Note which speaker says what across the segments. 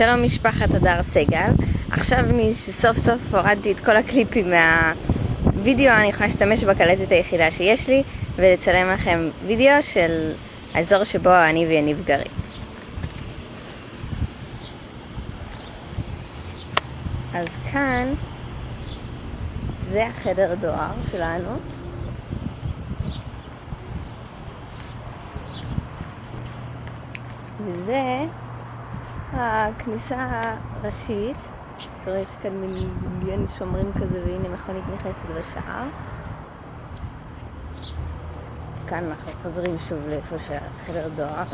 Speaker 1: שלום משפחת הדר סגל. עכשיו סוף סוף הורדתי את כל הקליפים מהווידאו, אני יכולה להשתמש בקלטת היחידה שיש לי ולצלם לכם וידאו של האזור שבו אני ויניב גרים. אז כאן זה החדר דואר שלנו. וזה הכניסה הראשית. תראה, יש כאן מיליון שומרים כזה, והנה מכונית נכנסת בשער. כאן אנחנו חוזרים שוב לאיפה שהחדר דואר.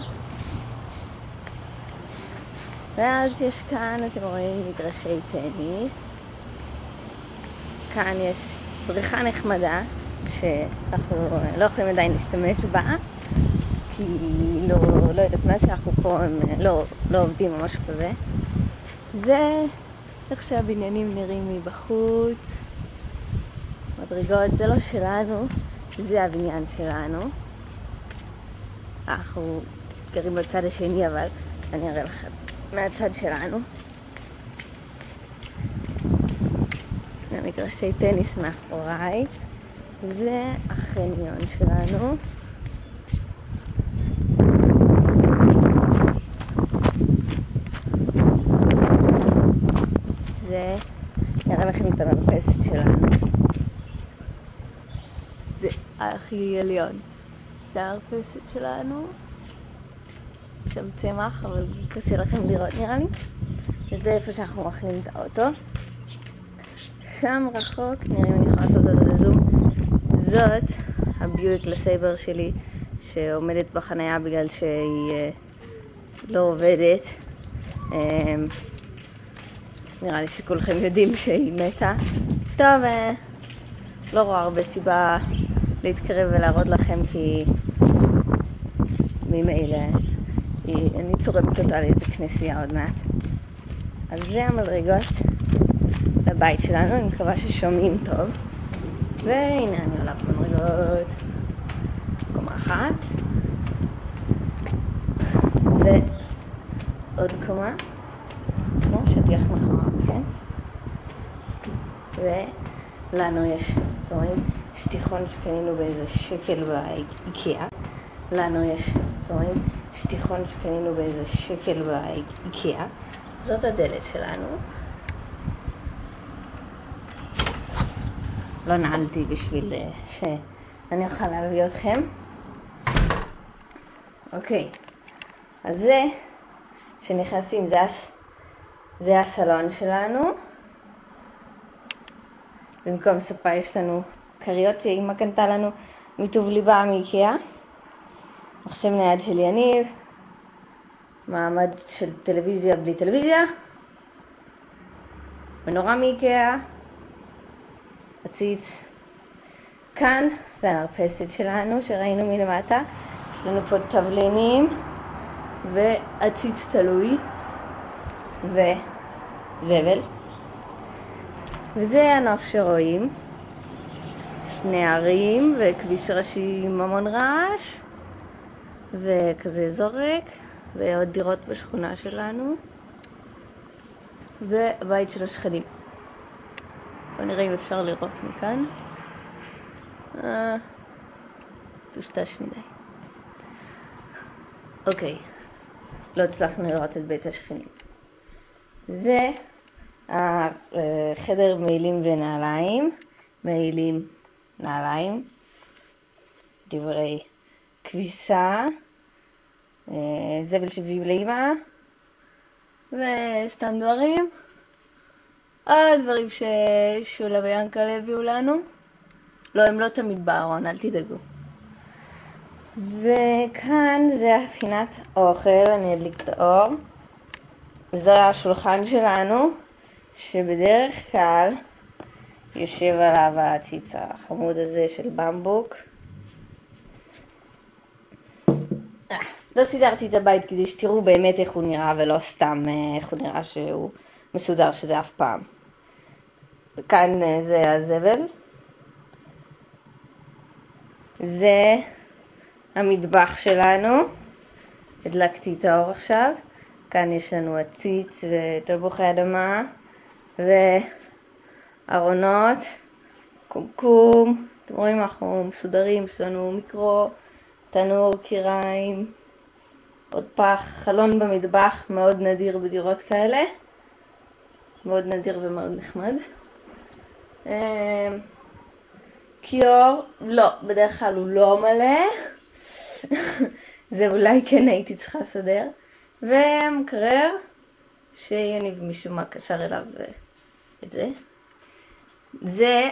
Speaker 1: ואז יש כאן, אתם רואים, מגרשי טניס. כאן יש בריכה נחמדה, שאנחנו לא יכולים עדיין להשתמש בה, כי לא יודעת מה שאנחנו פה, הם לא עובדים או משהו כזה. זה איך שהבניינים נראים מבחוץ. מדרגות, זה לא שלנו, זה הבניין שלנו. אנחנו גרים בצד השני, אבל אני אראה לכם מהצד שלנו. מגרשי טניס מאחוריי. זה החניון שלנו. זה, נראה לכם את המרפסת שלנו. זה הכי עליון. זה המרפסת שלנו. שם צמח, אבל קשה לכם לראות נראה לי. וזה איפה שאנחנו מכנים את האוטו. שם רחוק, נראה אם אני יכולה לעשות את זה זום. זאת הביואיק לסייבר שלי, שעומדת בחנייה בגלל שהיא לא עובדת. נראה לי שכולכם יודעים שהיא מתה. טוב, לא רואה הרבה סיבה להתקרב ולהראות לכם, כי ממילא אני תורמת אותה לאיזה כנסייה עוד מעט. אז זה המדרגות לבית שלנו, אני מקווה ששומעים טוב. והנה אני עולה במדרגות. קומה אחת. ועוד קומה. כמו שטיח מחר, כן? ולנו יש, אתם רואים, שטיחון שקנינו באיזה שקל באיקאה. לנו יש, אתם רואים, שטיחון שקנינו באיזה שקל באיקאה. זאת הדלת שלנו. לא נעלתי בשביל שאני אוכל להביא אתכם. אוקיי, אז זה שנכנסים, זה הסלון שלנו. במקום ספה יש לנו קריות שאמא קנתה לנו מטוב ליבה מאיקאה. מחשב נייד של יניב. מעמד של טלוויזיה בלי טלוויזיה. מנורה מאיקאה. עציץ. כאן זה המרפסת שלנו שראינו מלמטה. יש לנו פה תבלינים ועציץ תלוי וזבל. וזה הנוף שרואים. שני ערים וכביש ראשי עם המון רעש וכזה אזור ריק, ועוד דירות בשכונה שלנו ובית של השכנים. בואו נראה אם אפשר לראות מכאן. טושטש מדי. אוקיי, לא הצלחנו לראות את בית השכנים. זה החדר מעילים ונעליים. מעילים, נעליים, דברי כביסה, זבל שביב לאמא וסתם דברים. הדברים ששולה ויאנקל הביאו לנו. לא, הם לא תמיד בארון, אל תדאגו. וכאן זה הפינת אוכל, אני אדליק את האור. זה השולחן שלנו, שבדרך כלל יושב עליו העציץ החמוד הזה של במבוק. לא סידרתי את הבית כדי שתראו באמת איך הוא נראה, ולא סתם איך הוא נראה שהוא מסודר, שזה אף פעם. וכאן זה הזבל. זה המטבח שלנו. הדלקתי את האור עכשיו. כאן יש לנו עציץ ותפוחי אדמה וארונות, קומקום. אתם רואים, אנחנו מסודרים, יש לנו מיקרו, תנור, קיריים, עוד פח, חלון במטבח, מאוד נדיר בדירות כאלה, מאוד נדיר ומאוד נחמד. כיור, לא, בדרך כלל הוא לא מלא, זה אולי כן הייתי צריכה לסדר. ומקרר שיניב משום מה קשר אליו את זה. זה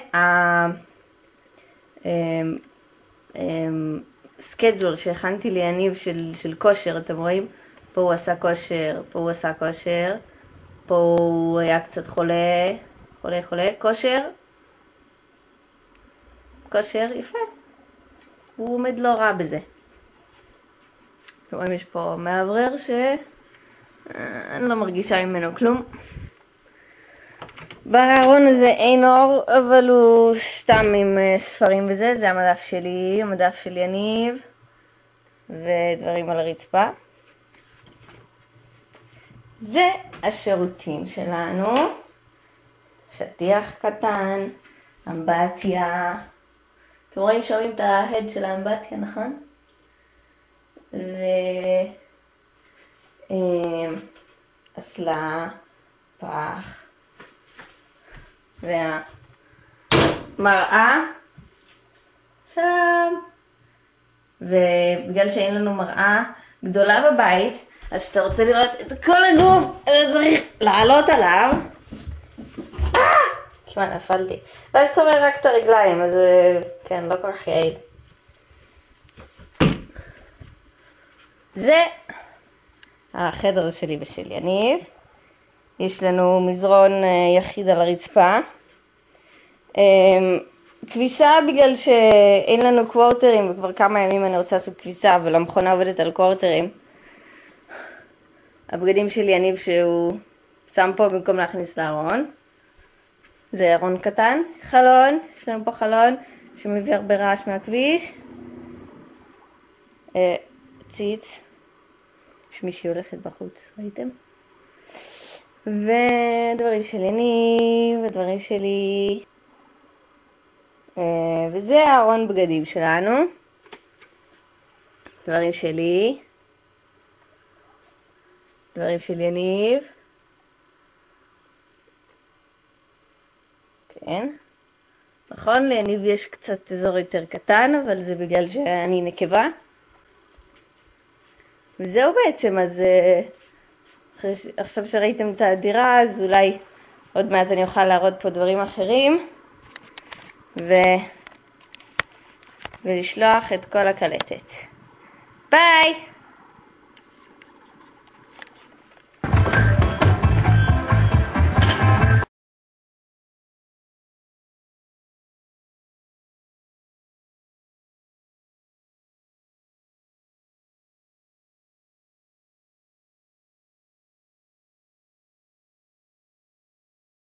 Speaker 1: הסקייג'ול שהכנתי ליניב של כושר, אתם רואים? פה הוא עשה כושר, פה הוא עשה כושר, פה הוא היה קצת חולה, כושר, יפה. הוא עומד לא רע בזה. אתם רואים, יש פה מעברר אני לא מרגישה ממנו כלום. בארון הזה אין אור, אבל הוא סתם עם ספרים וזה. זה המדף שלי, המדף של יניב, ודברים על הרצפה. זה השירותים שלנו. שטיח קטן, אמבטיה. אתם רואים, שומעים את ההד של האמבטיה, נכון? אסלה, פח, והמראה. שלום. ובגלל שאין לנו מראה גדולה בבית, אז כשאתה רוצה לראות את כל הגוף, אתה צריך לעלות עליו. כמעט נפלתי. ואז אתה רואה רק את הרגליים, אז כן, לא כל כך יעיל. זה החדר שלי ושל יניב. יש לנו מזרון יחיד על הרצפה. כביסה, בגלל שאין לנו קוורטרים, וכבר כמה ימים אני רוצה לעשות כביסה, אבל המכונה עובדת על קוורטרים. הבגדים של יניב שהוא שם פה במקום להכניס לארון. זה ארון קטן, חלון, יש לנו פה חלון שמביא הרבה רעש מהכביש. ציץ, יש מישהי הולכת בחוץ, ראיתם? ודברים של יניב, ודברים שלי. וזה הארון בגדים שלנו. דברים שלי. דברים של יניב. כן. נכון, ליניב יש קצת אזור יותר קטן, אבל זה בגלל שאני נקבה. וזהו בעצם, אז עכשיו שראיתם את הדירה, אז אולי עוד מעט אני אוכל להראות פה דברים אחרים. ולשלוח את כל הקלטת. ביי!